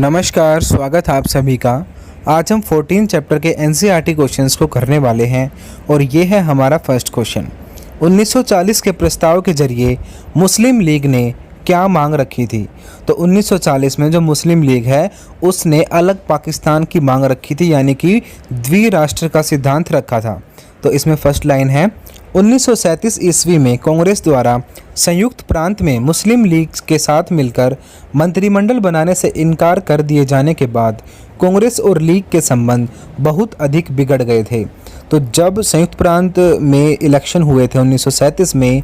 नमस्कार, स्वागत है आप सभी का। आज हम 14 चैप्टर के एनसीईआरटी क्वेश्चंस को करने वाले हैं और ये है हमारा फर्स्ट क्वेश्चन। 1940 के प्रस्ताव के जरिए मुस्लिम लीग ने क्या मांग रखी थी? तो 1940 में जो मुस्लिम लीग है उसने अलग पाकिस्तान की मांग रखी थी, यानी कि द्विराष्ट्र का सिद्धांत रखा था। तो इसमें फर्स्ट लाइन है, 1937 ईस्वी में कांग्रेस द्वारा संयुक्त प्रांत में मुस्लिम लीग के साथ मिलकर मंत्रिमंडल बनाने से इनकार कर दिए जाने के बाद कांग्रेस और लीग के संबंध बहुत अधिक बिगड़ गए थे। तो जब संयुक्त प्रांत में इलेक्शन हुए थे 1937 में,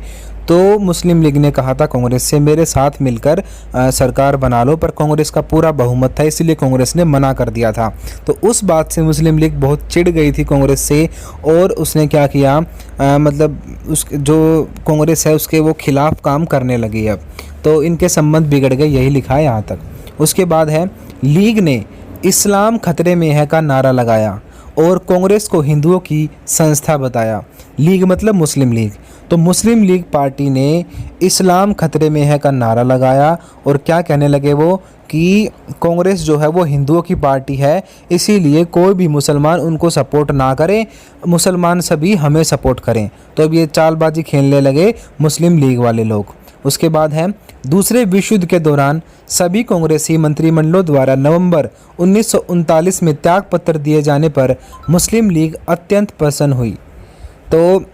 तो मुस्लिम लीग ने कहा था कांग्रेस से मेरे साथ मिलकर सरकार बना लो, पर कांग्रेस का पूरा बहुमत था, इसीलिए कांग्रेस ने मना कर दिया था। तो उस बात से मुस्लिम लीग बहुत चिढ़ गई थी कांग्रेस से और उसने क्या किया, मतलब उस जो कांग्रेस है उसके वो खिलाफ काम करने लगी। अब तो इनके संबंध बिगड़ गए, यही लिखा है यहाँ तक। उसके बाद है, लीग ने इस्लाम खतरे में है का नारा लगाया और कांग्रेस को हिंदुओं की संस्था बताया। लीग मतलब मुस्लिम लीग। तो मुस्लिम लीग पार्टी ने इस्लाम खतरे में है का नारा लगाया और क्या कहने लगे वो कि कांग्रेस जो है वो हिंदुओं की पार्टी है, इसीलिए कोई भी मुसलमान उनको सपोर्ट ना करे, मुसलमान सभी हमें सपोर्ट करें। तो अब ये चालबाजी खेलने लगे मुस्लिम लीग वाले लोग। उसके बाद है, दूसरे विश्व युद्ध के दौरान सभी कांग्रेसी मंत्रिमंडलों द्वारा नवंबर 1939 में त्याग पत्र दिए जाने पर मुस्लिम लीग अत्यंत प्रसन्न हुई। तो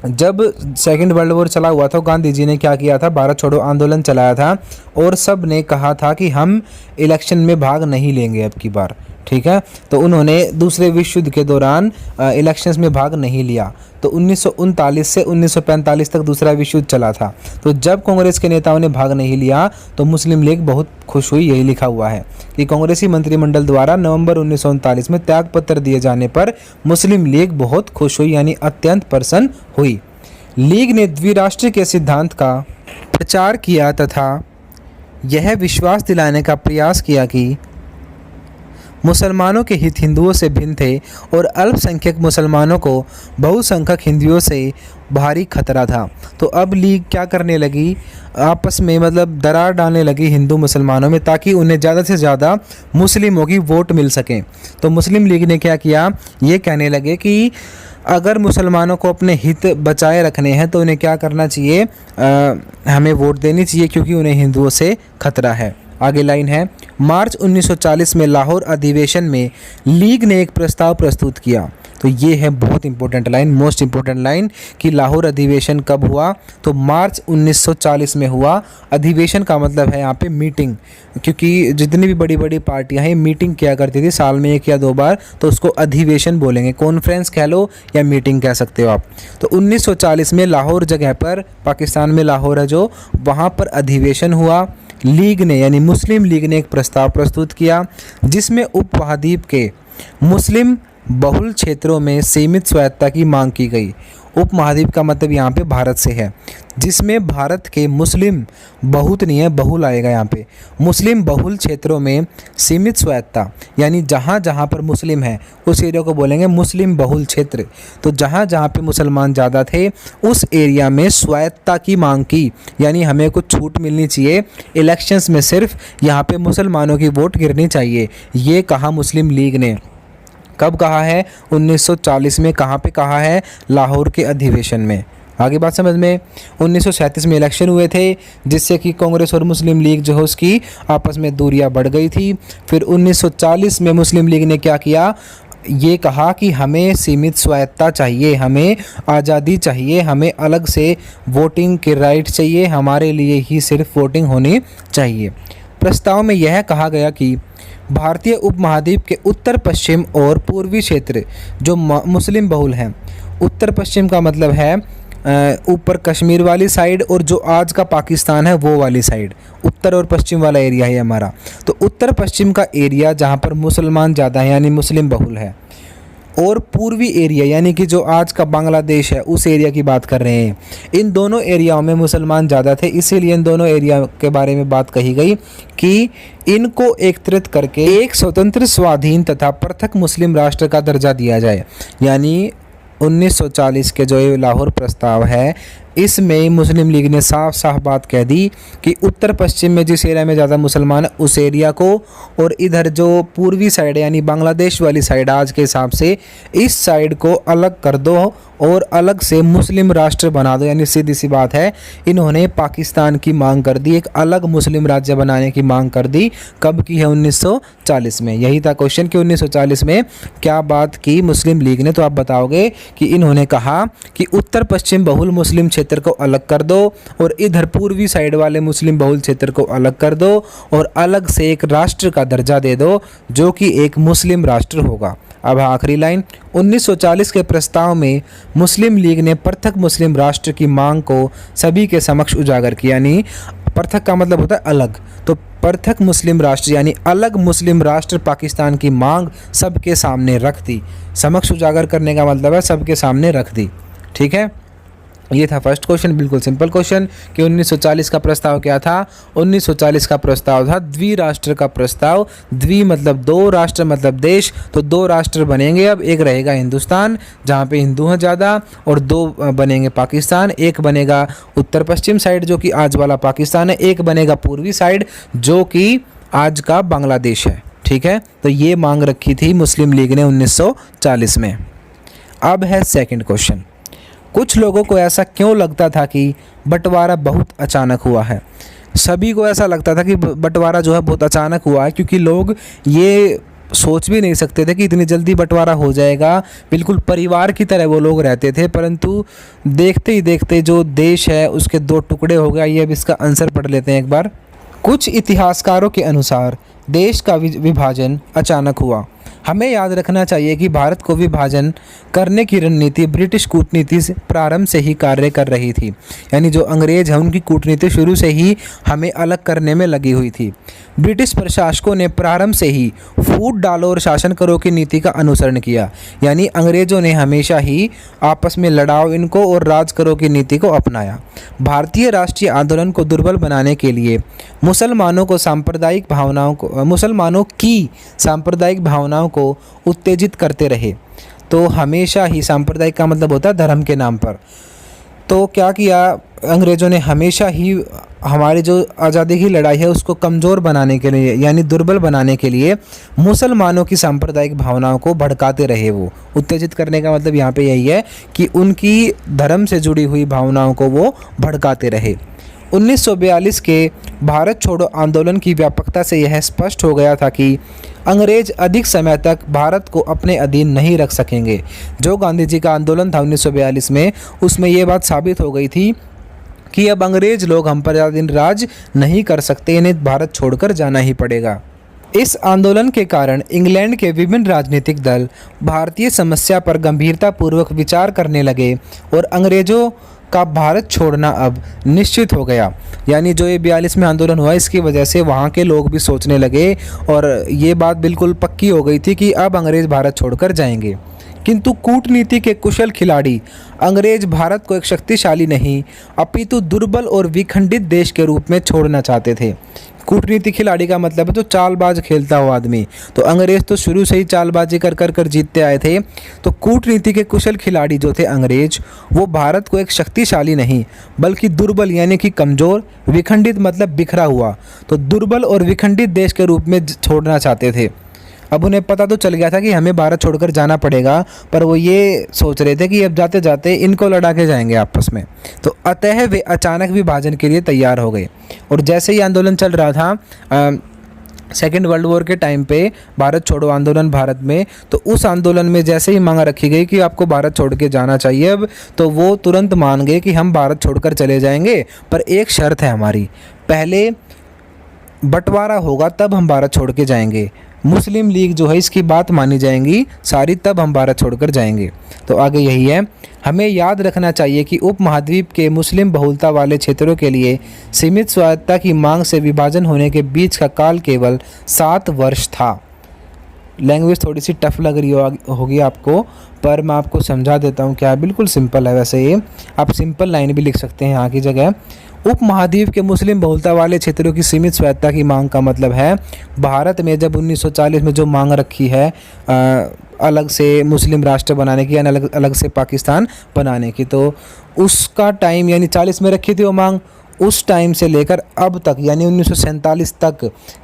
जब सेकेंड वर्ल्ड वॉर चला हुआ था, गांधी जी ने क्या किया था, भारत छोड़ो आंदोलन चलाया था और सब ने कहा था कि हम इलेक्शन में भाग नहीं लेंगे अब की बार, ठीक है। तो उन्होंने दूसरे विश्व युद्ध के दौरान इलेक्शंस में भाग नहीं लिया। तो 1939 से 1945 तक दूसरा विश्व युद्ध चला था। तो जब कांग्रेस के नेताओं ने भाग नहीं लिया तो मुस्लिम लीग बहुत खुश हुई, यही लिखा हुआ है कि कांग्रेसी मंत्रिमंडल द्वारा नवंबर 1939 में त्यागपत्र दिए जाने पर मुस्लिम लीग बहुत खुश हुई, यानी अत्यंत प्रसन्न हुई। लीग ने द्विराष्ट्र के सिद्धांत का प्रचार किया तथा यह विश्वास दिलाने का प्रयास किया कि मुसलमानों के हित हिंदुओं से भिन्न थे और अल्पसंख्यक मुसलमानों को बहुसंख्यक हिंदुओं से भारी खतरा था। तो अब लीग क्या करने लगी, आपस में मतलब दरार डालने लगी हिंदू मुसलमानों में, ताकि उन्हें ज़्यादा से ज़्यादा मुस्लिमों की वोट मिल सकें। तो मुस्लिम लीग ने क्या किया, ये कहने लगे कि अगर मुसलमानों को अपने हित बचाए रखने हैं तो उन्हें क्या करना चाहिए, हमें वोट देनी चाहिए, क्योंकि उन्हें हिंदुओं से खतरा है। आगे लाइन है, मार्च 1940 में लाहौर अधिवेशन में लीग ने एक प्रस्ताव प्रस्तुत किया। तो ये है बहुत important line, most important line, कि लाहौर अधिवेशन कब हुआ, तो मार्च 1940 में हुआ। अधिवेशन का मतलब है यहाँ पे मीटिंग, क्योंकि जितनी भी बड़ी बड़ी पार्टियां हैं मीटिंग किया करती थी साल में 1 या 2 बार, तो उसको अधिवेशन बोलेंगे, कॉन्फ्रेंस कह लो या मीटिंग कह सकते हो आप। तो 1940 में लाहौर जगह पर, पाकिस्तान में लाहौर है जो, वहाँ पर अधिवेशन हुआ। लीग ने यानी मुस्लिम लीग ने एक प्रस्ताव प्रस्तुत किया जिसमें उपमहाद्वीप के मुस्लिम बहुल क्षेत्रों में सीमित स्वायत्तता की मांग की गई। उपमहाद्वीप का मतलब यहाँ पे भारत से है, जिसमें भारत के मुस्लिम, बहुत नहीं है बहुल आएगा यहाँ पे, मुस्लिम बहुल क्षेत्रों में सीमित स्वायत्तता, यानी जहाँ जहाँ पर मुस्लिम है उस एरिया को बोलेंगे मुस्लिम बहुल क्षेत्र। तो जहाँ जहाँ पे मुसलमान ज़्यादा थे उस एरिया में स्वायत्तता की मांग की, यानी हमें कुछ छूट मिलनी चाहिए, इलेक्शंस में सिर्फ यहाँ पे मुसलमानों की वोट गिरनी चाहिए, ये कहा मुस्लिम लीग ने। कब कहा है, 1940 में। कहाँ पे कहा है, लाहौर के अधिवेशन में। आगे बात समझ में। 1937 में इलेक्शन हुए थे जिससे कि कांग्रेस और मुस्लिम लीग जो है उसकी आपस में दूरियां बढ़ गई थी। फिर 1940 में मुस्लिम लीग ने क्या किया, ये कहा कि हमें सीमित स्वायत्तता चाहिए, हमें आज़ादी चाहिए, हमें अलग से वोटिंग के राइट चाहिए, हमारे लिए ही सिर्फ वोटिंग होनी चाहिए। प्रस्ताव में यह कहा गया कि भारतीय उपमहाद्वीप के उत्तर पश्चिम और पूर्वी क्षेत्र जो मुस्लिम बहुल हैं, उत्तर पश्चिम का मतलब है ऊपर कश्मीर वाली साइड और जो आज का पाकिस्तान है वो वाली साइड, उत्तर और पश्चिम वाला एरिया है हमारा। तो उत्तर पश्चिम का एरिया जहाँ पर मुसलमान ज़्यादा है यानी मुस्लिम बहुल है, और पूर्वी एरिया यानी कि जो आज का बांग्लादेश है उस एरिया की बात कर रहे हैं, इन दोनों एरियाओं में मुसलमान ज़्यादा थे, इसीलिए इन दोनों एरिया के बारे में बात कही गई कि इनको एकत्रित करके एक स्वतंत्र, स्वाधीन तथा पृथक मुस्लिम राष्ट्र का दर्जा दिया जाए। यानी 1940 के जो ये लाहौर प्रस्ताव है इसमें मुस्लिम लीग ने साफ साफ बात कह दी कि उत्तर पश्चिम में जिस एरिया में ज़्यादा मुसलमान है उस एरिया को, और इधर जो पूर्वी साइड यानी बांग्लादेश वाली साइड आज के हिसाब से, इस साइड को अलग कर दो और अलग से मुस्लिम राष्ट्र बना दो। यानी सीधी सी बात है, इन्होंने पाकिस्तान की मांग कर दी, एक अलग मुस्लिम राज्य बनाने की मांग कर दी। कब की है? 1940 में। यही था क्वेश्चन कि 1940 में क्या बात की मुस्लिम लीग ने। तो आप बताओगे कि इन्होंने कहा कि उत्तर पश्चिम बहुल मुस्लिम क्षेत्र को अलग कर दो और इधर पूर्वी साइड वाले मुस्लिम बहुल क्षेत्र को अलग कर दो और अलग से एक राष्ट्र का दर्जा दे दो जो कि एक मुस्लिम राष्ट्र होगा। अब आखिरी लाइन, 1940 के प्रस्ताव में मुस्लिम लीग ने पृथक मुस्लिम राष्ट्र की मांग को सभी के समक्ष उजागर किया। यानी पृथक का मतलब होता है अलग, तो पृथक मुस्लिम राष्ट्र यानी अलग मुस्लिम राष्ट्र पाकिस्तान की मांग सबके सामने रख दी। समक्ष उजागर करने का मतलब है सबके सामने रख दी। ठीक है, ये था फर्स्ट क्वेश्चन, बिल्कुल सिंपल क्वेश्चन कि 1940 का प्रस्ताव क्या था। 1940 का प्रस्ताव था द्विराष्ट्र का प्रस्ताव। द्वि मतलब दो, राष्ट्र मतलब देश, तो दो राष्ट्र बनेंगे। अब एक रहेगा हिंदुस्तान जहाँ पे हिंदू हैं ज़्यादा, और दो बनेंगे पाकिस्तान। एक बनेगा उत्तर पश्चिम साइड जो कि आज वाला पाकिस्तान है, एक बनेगा पूर्वी साइड जो कि आज का बांग्लादेश है। ठीक है, तो ये मांग रखी थी मुस्लिम लीग ने 1940 में। अब है सेकंड क्वेश्चन, कुछ लोगों को ऐसा क्यों लगता था कि बंटवारा बहुत अचानक हुआ है। सभी को ऐसा लगता था कि बंटवारा जो है बहुत अचानक हुआ है, क्योंकि लोग ये सोच भी नहीं सकते थे कि इतनी जल्दी बंटवारा हो जाएगा। बिल्कुल परिवार की तरह वो लोग रहते थे, परंतु देखते ही देखते जो देश है उसके दो टुकड़े हो गए। ये अब इसका आंसर पढ़ लेते हैं एक बार। कुछ इतिहासकारों के अनुसार देश का विभाजन अचानक हुआ। हमें याद रखना चाहिए कि भारत को विभाजन करने की रणनीति ब्रिटिश कूटनीति से प्रारंभ से ही कार्य कर रही थी। यानी जो अंग्रेज हैं उनकी कूटनीति शुरू से ही हमें अलग करने में लगी हुई थी। ब्रिटिश प्रशासकों ने प्रारंभ से ही फूट डालो और शासन करो की नीति का अनुसरण किया। यानी अंग्रेजों ने हमेशा ही आपस में लड़ाओ इनको और राज करो की नीति को अपनाया। भारतीय राष्ट्रीय आंदोलन को दुर्बल बनाने के लिए मुसलमानों की सांप्रदायिक भावनाओं को उत्तेजित करते रहे। तो हमेशा ही सांप्रदायिक का मतलब होता है धर्म के नाम पर। तो क्या किया अंग्रेज़ों ने? हमेशा ही हमारी जो आज़ादी की लड़ाई है उसको कमज़ोर बनाने के लिए यानी दुर्बल बनाने के लिए मुसलमानों की सांप्रदायिक भावनाओं को भड़काते रहे। वो उत्तेजित करने का मतलब यहाँ पे यही है कि उनकी धर्म से जुड़ी हुई भावनाओं को वो भड़काते रहे। 1942 के भारत छोड़ो आंदोलन की व्यापकता से यह स्पष्ट हो गया था कि अंग्रेज अधिक समय तक भारत को अपने अधीन नहीं रख सकेंगे। जो गांधी जी का आंदोलन था 1942 में, उसमें ये बात साबित हो गई थी कि अब अंग्रेज लोग हम पर ज़्यादा दिन राज नहीं कर सकते, इन्हें भारत छोड़कर जाना ही पड़ेगा। इस आंदोलन के कारण इंग्लैंड के विभिन्न राजनीतिक दल भारतीय समस्या पर गंभीरतापूर्वक विचार करने लगे और अंग्रेज़ों का भारत छोड़ना अब निश्चित हो गया। यानी जो ये 42 में आंदोलन हुआ इसकी वजह से वहाँ के लोग भी सोचने लगे और ये बात बिल्कुल पक्की हो गई थी कि अब अंग्रेज़ भारत छोड़कर जाएंगे। किंतु कूटनीति के कुशल खिलाड़ी अंग्रेज भारत को एक शक्तिशाली नहीं अपितु दुर्बल और विखंडित देश के रूप में छोड़ना चाहते थे। कूटनीति खिलाड़ी का मतलब है तो चालबाज खेलता हुआ आदमी। तो अंग्रेज तो शुरू से ही चालबाजी कर जीतते आए थे। तो कूटनीति के कुशल खिलाड़ी जो थे अंग्रेज, वो भारत को एक शक्तिशाली नहीं बल्कि दुर्बल यानी कि कमज़ोर, विखंडित मतलब बिखरा हुआ, तो दुर्बल और विखंडित देश के रूप में छोड़ना चाहते थे। अब उन्हें पता तो चल गया था कि हमें भारत छोड़कर जाना पड़ेगा, पर वो ये सोच रहे थे कि अब जाते जाते इनको लड़ा के जाएंगे आपस में। तो अतः वे अचानक विभाजन के लिए तैयार हो गए। और जैसे ही आंदोलन चल रहा था सेकेंड वर्ल्ड वॉर के टाइम पे भारत छोड़ो आंदोलन भारत में, तो उस आंदोलन में जैसे ही मांग रखी गई कि आपको भारत छोड़ के जाना चाहिए अब, तो वो तुरंत मान गए कि हम भारत छोड़कर चले जाएंगे, पर एक शर्त है हमारी, पहले बंटवारा होगा तब हम भारत छोड़ के जाएंगे। मुस्लिम लीग जो है इसकी बात मानी जाएंगी सारी, तब हम भारत छोड़कर जाएंगे। तो आगे यही है, हमें याद रखना चाहिए कि उपमहाद्वीप के मुस्लिम बहुलता वाले क्षेत्रों के लिए सीमित स्वायत्तता की मांग से विभाजन होने के बीच का काल केवल 7 वर्ष था। लैंग्वेज थोड़ी सी टफ लग रही होगी आपको, पर मैं आपको समझा देता हूँ क्या है। बिल्कुल सिंपल है। वैसे ये आप सिंपल लाइन भी लिख सकते हैं यहाँ की जगह। उपमहाद्वीप के मुस्लिम बहुलता वाले क्षेत्रों की सीमित स्वायत्तता की मांग का मतलब है भारत में जब 1940 में जो मांग रखी है अलग से मुस्लिम राष्ट्र बनाने की, यानी अलग से पाकिस्तान बनाने की, तो उसका टाइम यानी 40 में रखी थी वो मांग। उस टाइम से लेकर अब तक यानी 1947 तक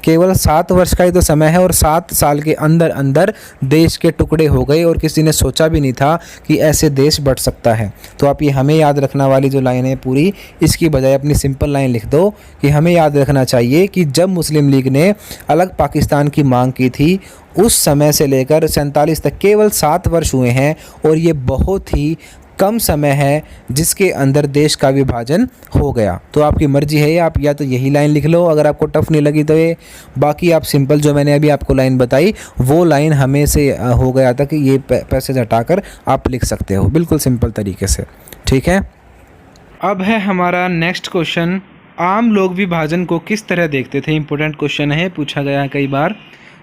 केवल 7 वर्ष का ही तो समय है, और 7 साल के अंदर अंदर देश के टुकड़े हो गए, और किसी ने सोचा भी नहीं था कि ऐसे देश बढ़ सकता है। तो आप ये हमें याद रखना वाली जो लाइन है पूरी, इसकी बजाय अपनी सिंपल लाइन लिख दो कि हमें याद रखना चाहिए कि जब मुस्लिम लीग ने अलग पाकिस्तान की मांग की थी उस समय से लेकर 47 तक केवल 7 वर्ष हुए हैं, और ये बहुत ही कम समय है जिसके अंदर देश का विभाजन हो गया। तो आपकी मर्जी है, आप या तो यही लाइन लिख लो अगर आपको टफ नहीं लगी तो ये, बाकी आप सिंपल जो मैंने अभी आपको लाइन बताई वो लाइन हमें से हो गया था कि ये पैसेज हटाकर आप लिख सकते हो, बिल्कुल सिंपल तरीके से। ठीक है, अब है हमारा नेक्स्ट क्वेश्चन, आम लोग विभाजन को किस तरह देखते थे। इंपॉर्टेंट क्वेश्चन है, पूछा गया है कई बार।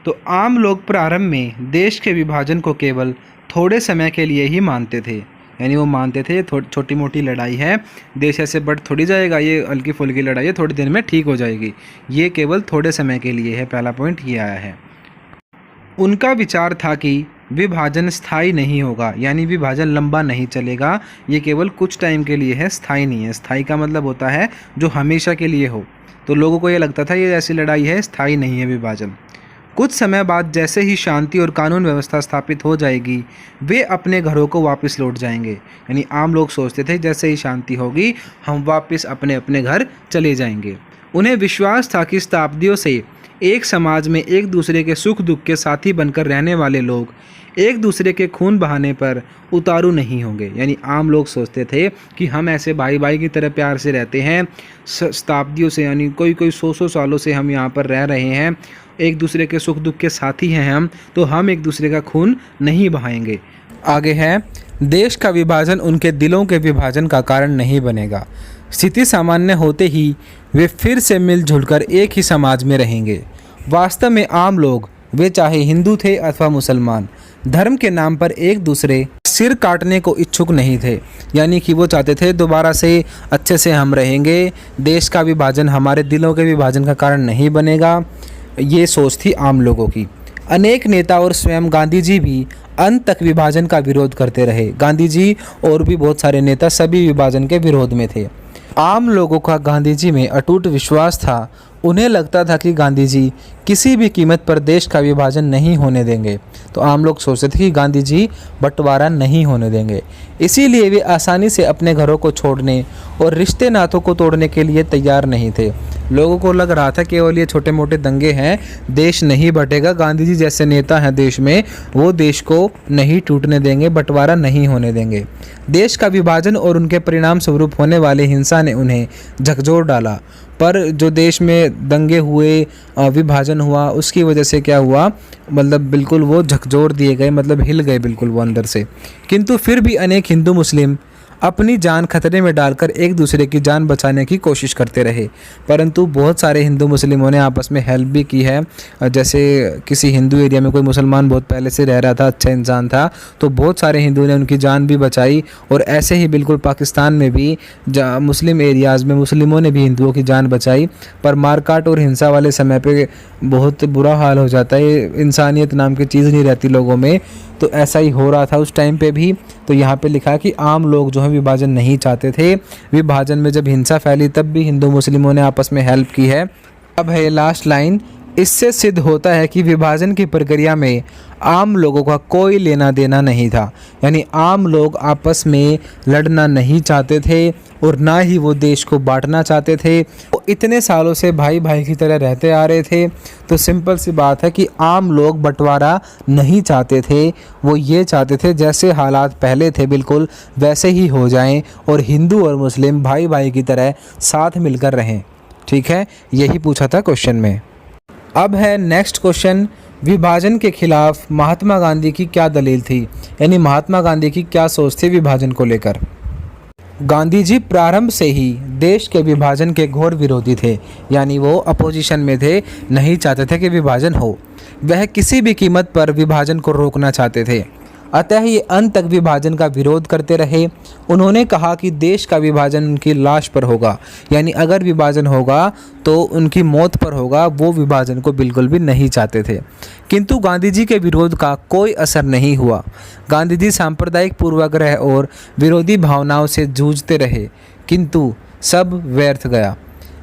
तो आम लोग प्रारंभ में देश के विभाजन को केवल थोड़े समय के लिए ही मानते थे, यानी वो मानते थे छोटी मोटी लड़ाई है, देश ऐसे बढ़ थोड़ी जाएगा, ये हल्की फुल्की लड़ाई है, थोड़ी देर में ठीक हो जाएगी, ये केवल थोड़े समय के लिए है। पहला पॉइंट ये आया है। उनका विचार था कि विभाजन स्थायी नहीं होगा, यानी विभाजन लंबा नहीं चलेगा, ये केवल कुछ टाइम के लिए है, स्थायी नहीं है। स्थायी का मतलब होता है जो हमेशा के लिए हो। तो लोगों को ये लगता था ये ऐसी लड़ाई है, स्थायी नहीं है विभाजन। कुछ समय बाद जैसे ही शांति और कानून व्यवस्था स्थापित हो जाएगी वे अपने घरों को वापस लौट जाएंगे, यानी आम लोग सोचते थे जैसे ही शांति होगी हम वापस अपने अपने घर चले जाएंगे। उन्हें विश्वास था कि शताब्दियों से एक समाज में एक दूसरे के सुख दुख के साथी बनकर रहने वाले लोग एक दूसरे के खून बहाने पर उतारू नहीं होंगे, यानी आम लोग सोचते थे कि हम ऐसे भाई भाई की तरह प्यार से रहते हैं शताब्दियों से, यानी कोई 100 सालों से हम यहाँ पर रह रहे हैं, एक दूसरे के सुख दुख के साथी हैं हम, तो हम एक दूसरे का खून नहीं बहाएंगे। आगे है, देश का विभाजन उनके दिलों के विभाजन का कारण नहीं बनेगा। स्थिति सामान्य होते ही वे फिर से मिलजुल कर एक ही समाज में रहेंगे। वास्तव में आम लोग, वे चाहे हिंदू थे अथवा मुसलमान, धर्म के नाम पर एक दूसरे सिर काटने को इच्छुक नहीं थे, यानी कि वो चाहते थे दोबारा से अच्छे से हम रहेंगे, देश का विभाजन हमारे दिलों के विभाजन का कारण नहीं बनेगा, ये सोच थी आम लोगों की। अनेक नेता और स्वयं गांधी जी भी अंत तक विभाजन का विरोध करते रहे। गांधी जी और भी बहुत सारे नेता सभी विभाजन के विरोध में थे। आम लोगों का गांधी जी में अटूट विश्वास था। उन्हें लगता था कि गांधी जी किसी भी कीमत पर देश का विभाजन नहीं होने देंगे। तो आम लोग सोचते थे कि गांधी जी बंटवारा नहीं होने देंगे, इसीलिए वे आसानी से अपने घरों को छोड़ने और रिश्ते नातों को तोड़ने के लिए तैयार नहीं थे। लोगों को लग रहा था केवल ये छोटे मोटे दंगे हैं, देश नहीं बटेगा, गांधी जी जैसे नेता हैं देश में, वो देश को नहीं टूटने देंगे, बंटवारा नहीं होने देंगे। देश का विभाजन और उनके परिणाम स्वरूप होने वाली हिंसा ने उन्हें झकझोर डाला। पर जो देश में दंगे हुए, विभाजन हुआ, उसकी वजह से क्या हुआ, मतलब बिल्कुल वो झकझोर दिए गए, मतलब हिल गए बिल्कुल वो अंदर से। किंतु फिर भी अनेक हिंदू मुस्लिम अपनी जान खतरे में डालकर एक दूसरे की जान बचाने की कोशिश करते रहे। परंतु बहुत सारे हिंदू मुस्लिमों ने आपस में हेल्प भी की है। जैसे किसी हिंदू एरिया में कोई मुसलमान बहुत पहले से रह रहा था, अच्छा इंसान था, तो बहुत सारे हिंदू ने उनकी जान भी बचाई। और ऐसे ही बिल्कुल पाकिस्तान में भी मुस्लिम एरियाज़ में मुस्लिमों ने भी हिंदुओं की जान बचाई। पर मारकाट और हिंसा वाले समय पे बहुत बुरा हाल हो जाता है, इंसानियत नाम की चीज़ नहीं रहती लोगों में। तो ऐसा ही हो रहा था उस टाइम पे भी। तो यहाँ पे लिखा कि आम लोग जो है विभाजन नहीं चाहते थे। विभाजन में जब हिंसा फैली तब भी हिंदू मुस्लिमों ने आपस में हेल्प की है। अब है लास्ट लाइन, इससे सिद्ध होता है कि विभाजन की प्रक्रिया में आम लोगों का कोई लेना देना नहीं था, यानी आम लोग आपस में लड़ना नहीं चाहते थे और ना ही वो देश को बांटना चाहते थे। वो इतने सालों से भाई भाई की तरह रहते आ रहे थे। तो सिंपल सी बात है कि आम लोग बंटवारा नहीं चाहते थे, वो ये चाहते थे जैसे हालात पहले थे बिल्कुल वैसे ही हो जाएं और हिंदू और मुस्लिम भाई भाई की तरह साथ मिलकर रहें। ठीक है, यही पूछा था क्वेश्चन में। अब है नेक्स्ट क्वेश्चन, विभाजन के खिलाफ महात्मा गांधी की क्या दलील थी, यानी महात्मा गांधी की क्या सोच थी विभाजन को लेकर। गांधी जी प्रारंभ से ही देश के विभाजन के घोर विरोधी थे, यानी वो अपोजिशन में थे, नहीं चाहते थे कि विभाजन हो। वह किसी भी कीमत पर विभाजन को रोकना चाहते थे, अतः ये अंत तक विभाजन का विरोध करते रहे। उन्होंने कहा कि देश का विभाजन उनकी लाश पर होगा, यानी अगर विभाजन होगा तो उनकी मौत पर होगा। वो विभाजन को बिल्कुल भी नहीं चाहते थे, किंतु गांधी जी के विरोध का कोई असर नहीं हुआ। गांधी जी सांप्रदायिक पूर्वाग्रह और विरोधी भावनाओं से जूझते रहे, किंतु सब व्यर्थ गया।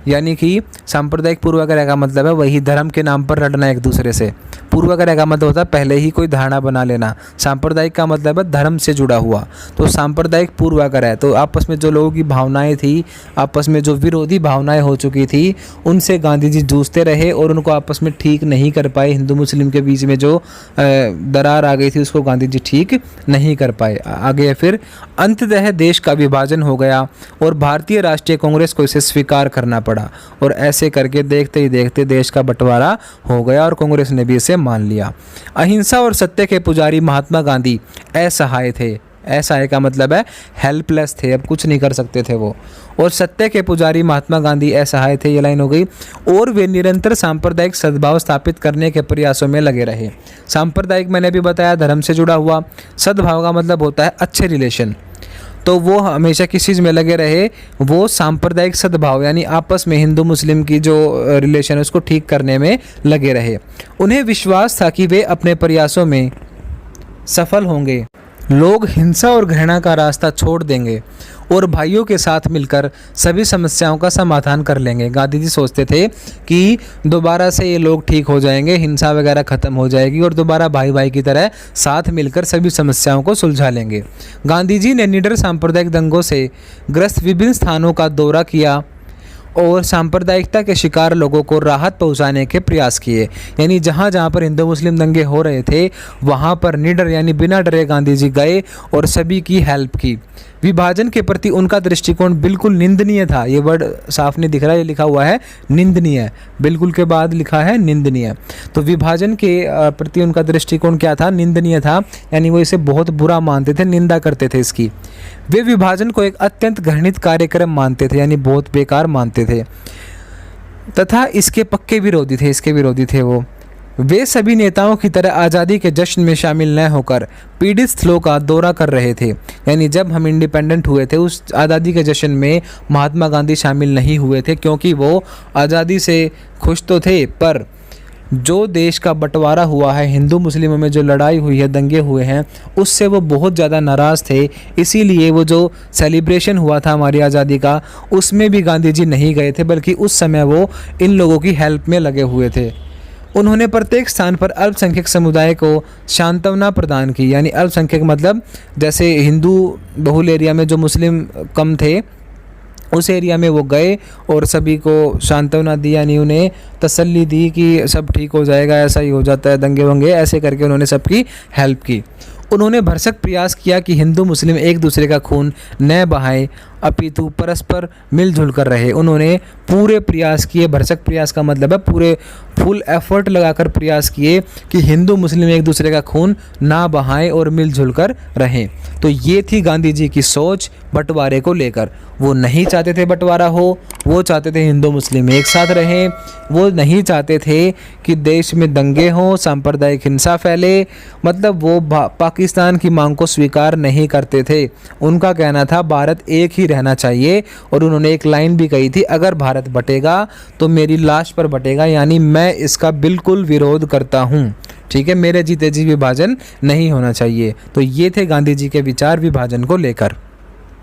यानी कि सांप्रदायिक पूर्वाग्रह का मतलब है वही धर्म के नाम पर लड़ना एक दूसरे से। पूर्वाग्रह का मतलब होता है पहले ही कोई धारणा बना लेना। सांप्रदायिक का मतलब है धर्म से जुड़ा हुआ। तो सांप्रदायिक पूर्वाग्रह, तो आपस में जो लोगों की भावनाएं थी, आपस में जो विरोधी भावनाएं हो चुकी थी, उनसे गांधी जी जूझते रहे और उनको आपस में ठीक नहीं कर पाए। हिंदू मुस्लिम के बीच में जो दरार आ गई थी उसको गांधी जी ठीक नहीं कर पाए। आगे फिर अंततः देश का विभाजन हो गया और भारतीय राष्ट्रीय कांग्रेस को इसे स्वीकार करना पड़ा, और ऐसे करके देखते ही देखते देश का बंटवारा हो गया और कांग्रेस ने भी इसे मान लिया। अहिंसा और सत्य के पुजारी महात्मा गांधी असहाय थे। असहाय का मतलब है हेल्पलेस थे, अब कुछ नहीं कर सकते थे वो। और सत्य के पुजारी महात्मा गांधी असहाय थे, ये लाइन हो गई। और वे निरंतर सांप्रदायिक सद्भाव स्थापित करने के प्रयासों में लगे रहे। सांप्रदायिक मैंने भी बताया धर्म से जुड़ा हुआ, सद्भाव का मतलब होता है अच्छे रिलेशन। तो वो हमेशा किस चीज़ में लगे रहे, वो सांप्रदायिक सद्भाव यानी आपस में हिंदू मुस्लिम की जो रिलेशन है उसको ठीक करने में लगे रहे। उन्हें विश्वास था कि वे अपने प्रयासों में सफल होंगे। लोग हिंसा और घृणा का रास्ता छोड़ देंगे और भाइयों के साथ मिलकर सभी समस्याओं का समाधान कर लेंगे। गांधी जी सोचते थे कि दोबारा से ये लोग ठीक हो जाएंगे, हिंसा वगैरह ख़त्म हो जाएगी और दोबारा भाई भाई की तरह साथ मिलकर सभी समस्याओं को सुलझा लेंगे। गांधी जी ने निडर सांप्रदायिक दंगों से ग्रस्त विभिन्न स्थानों का दौरा किया और सांप्रदायिकता के शिकार लोगों को राहत पहुंचाने के प्रयास किए। यानी जहाँ जहाँ पर हिंदू मुस्लिम दंगे हो रहे थे वहाँ पर निडर यानी बिना डरे गांधी जी गए और सभी की हेल्प की। विभाजन के प्रति उनका दृष्टिकोण बिल्कुल निंदनीय था। ये वर्ड साफ नहीं दिख रहा है, ये लिखा हुआ है निंदनीय, बिल्कुल के बाद लिखा है निंदनीय। तो विभाजन के प्रति उनका दृष्टिकोण क्या था, निंदनीय था, यानी वो इसे बहुत बुरा मानते थे, निंदा करते थे इसकी। वे विभाजन को एक अत्यंत घृणित कार्यक्रम मानते थे, यानी बहुत बेकार मानते थे, तथा इसके पक्के विरोधी थे, इसके विरोधी थे वो। वे सभी नेताओं की तरह आज़ादी के जश्न में शामिल न होकर पीड़ित स्थलों का दौरा कर रहे थे। यानी जब हम इंडिपेंडेंट हुए थे उस आज़ादी के जश्न में महात्मा गांधी शामिल नहीं हुए थे, क्योंकि वो आज़ादी से खुश तो थे, पर जो देश का बंटवारा हुआ है, हिंदू मुस्लिमों में जो लड़ाई हुई है, दंगे हुए हैं, उससे वो बहुत ज़्यादा नाराज़ थे। इसीलिए वो जो सेलिब्रेशन हुआ था हमारी आज़ादी का, उसमें भी गांधी जी नहीं गए थे, बल्कि उस समय वो इन लोगों की हेल्प में लगे हुए थे। उन्होंने प्रत्येक स्थान पर अल्पसंख्यक समुदाय को सांत्वना प्रदान की। यानी अल्पसंख्यक मतलब जैसे हिंदू बहुल एरिया में जो मुस्लिम कम थे, उस एरिया में वो गए और सभी को सांत्वना दी, यानी उन्हें तसल्ली दी कि सब ठीक हो जाएगा, ऐसा ही हो जाता है दंगे वंगे, ऐसे करके उन्होंने सबकी हेल्प की। उन्होंने भरसक प्रयास किया कि हिंदू मुस्लिम एक दूसरे का खून न बहाएं, अपितु परस्पर मिलजुल कर रहे। उन्होंने पूरे प्रयास किए, भरसक प्रयास का मतलब है पूरे फुल एफर्ट लगाकर प्रयास किए कि हिंदू मुस्लिम एक दूसरे का खून ना बहाएं और मिलजुल कर रहें। तो ये थी गांधी जी की सोच बंटवारे को लेकर। वो नहीं चाहते थे बंटवारा हो, वो चाहते थे हिंदू मुस्लिम एक साथ रहें। वो नहीं चाहते थे कि देश में दंगे हों, सांप्रदायिक हिंसा फैले, मतलब वो पाकिस्तान की मांग को स्वीकार नहीं करते थे। उनका कहना था भारत एक ही रहना चाहिए, और उन्होंने एक लाइन भी कही थी, अगर भारत बटेगा तो मेरी लाश पर बटेगा, यानी मैं इसका बिल्कुल विरोध करता हूँ। ठीक है, मेरे जीते जी विभाजन नहीं होना चाहिए। तो ये थे गांधी जी के विचार विभाजन को लेकर।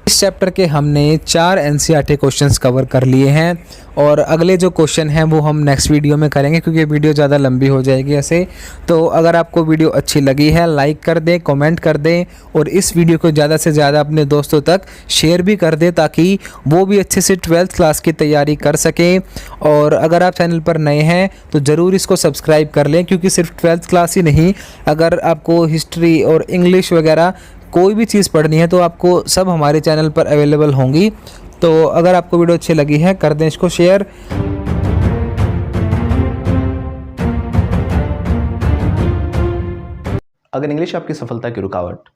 इस चैप्टर के हमने 4 एनसीईआरटी क्वेश्चंस कवर कर लिए हैं, और अगले जो क्वेश्चन हैं वो हम नेक्स्ट वीडियो में करेंगे, क्योंकि वीडियो ज़्यादा लंबी हो जाएगी ऐसे। तो अगर आपको वीडियो अच्छी लगी है लाइक कर दें, कमेंट कर दें, और इस वीडियो को ज़्यादा से ज़्यादा अपने दोस्तों तक शेयर भी कर दें, ताकि वो भी अच्छे से 12th क्लास की तैयारी कर सकें। और अगर आप चैनल पर नए हैं तो ज़रूर इसको सब्सक्राइब कर लें, क्योंकि सिर्फ 12th क्लास ही नहीं, अगर आपको हिस्ट्री और इंग्लिश वगैरह कोई भी चीज़ पढ़नी है तो आपको सब हमारे चैनल पर अवेलेबल होंगी। तो अगर आपको वीडियो अच्छी लगी है कर दें इसको शेयर। अगर इंग्लिश आपकी सफलता की रुकावट,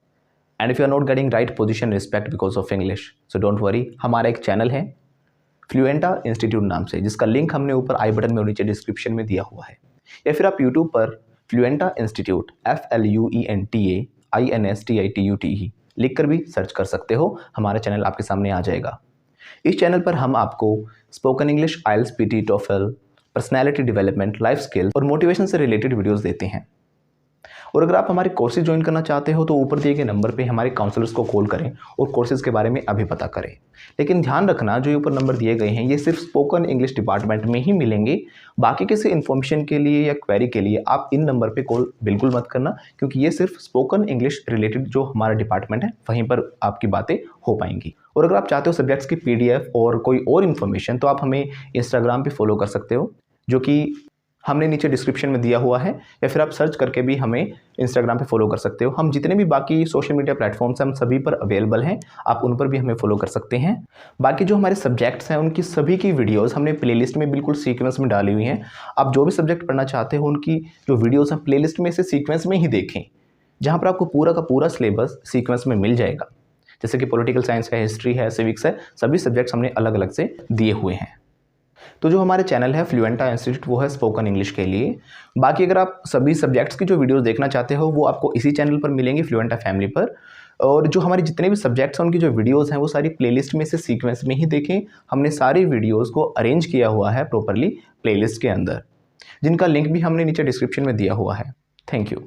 and if you are not getting right position respect because of English, so don't worry, हमारा एक चैनल है फ्लुएंटा इंस्टीट्यूट नाम से, जिसका लिंक हमने ऊपर आई बटन में और नीचे डिस्क्रिप्शन में दिया हुआ है। या फिर आप यूट्यूब पर फ्लुएंटा इंस्टीट्यूट FLUENTA INSTITUTE लिख कर भी सर्च कर सकते हो, हमारा चैनल आपके सामने आ जाएगा। इस चैनल पर हम आपको spoken English, IELTS, PT, TOEFL, personality development, life skill और मोटिवेशन से रिलेटेड वीडियोज़ देते हैं। और अगर आप हमारे कोर्सेज ज्वाइन करना चाहते हो तो ऊपर दिए गए नंबर पे हमारे काउंसलर्स को कॉल करें और कोर्सेज के बारे में अभी पता करें। लेकिन ध्यान रखना, जो ऊपर नंबर दिए गए हैं ये सिर्फ स्पोकन इंग्लिश डिपार्टमेंट में ही मिलेंगे। बाकी किसी इन्फॉर्मेशन के लिए या क्वेरी के लिए आप इन नंबर पे कॉल बिल्कुल मत करना, क्योंकि ये सिर्फ स्पोकन इंग्लिश रिलेटेड जो हमारा डिपार्टमेंट है वहीं पर आपकी बातें हो पाएंगी। और अगर आप चाहते हो सब्जेक्ट्स की PDF और कोई और इन्फॉर्मेशन, तो आप हमें इंस्टाग्राम पे फॉलो कर सकते हो, जो कि हमने नीचे डिस्क्रिप्शन में दिया हुआ है, या फिर आप सर्च करके भी हमें इंस्टाग्राम पे फॉलो कर सकते हो। हम जितने भी बाकी सोशल मीडिया प्लेटफॉर्म्स हैं हम सभी पर अवेलेबल हैं, आप उन पर भी हमें फॉलो कर सकते हैं। बाकी जो हमारे सब्जेक्ट्स हैं उनकी सभी की वीडियोस हमने प्लेलिस्ट में बिल्कुल सीक्वेंस में डाली हुई हैं। आप जो भी सब्जेक्ट पढ़ना चाहते हो उनकी जो वीडियोज़ हैं प्लेलिस्ट में से सीक्वेंस में ही देखें, जहाँ पर आपको पूरा का पूरा सिलेबस सीक्वेंस में मिल जाएगा। जैसे कि पॉलिटिकल साइंस है, हिस्ट्री है, सिविक्स है, सभी सब्जेक्ट्स हमने अलग अलग से दिए हुए हैं। तो जो हमारे चैनल है फ्लुएंटा इंस्टीट्यूट, वो है स्पोकन इंग्लिश के लिए। बाकी अगर आप सभी सब्जेक्ट्स की जो वीडियोस देखना चाहते हो वो आपको इसी चैनल पर मिलेंगी, फ्लुएंटा फैमिली पर। और जो हमारे जितने भी सब्जेक्ट्स हैं उनकी जो वीडियोस हैं वो सारी प्लेलिस्ट में से सीक्वेंस में ही देखें। हमने सारी वीडियोस को अरेंज किया हुआ है प्रॉपरली प्लेलिस्ट के अंदर, जिनका लिंक भी हमने नीचे डिस्क्रिप्शन में दिया हुआ है। Thank you.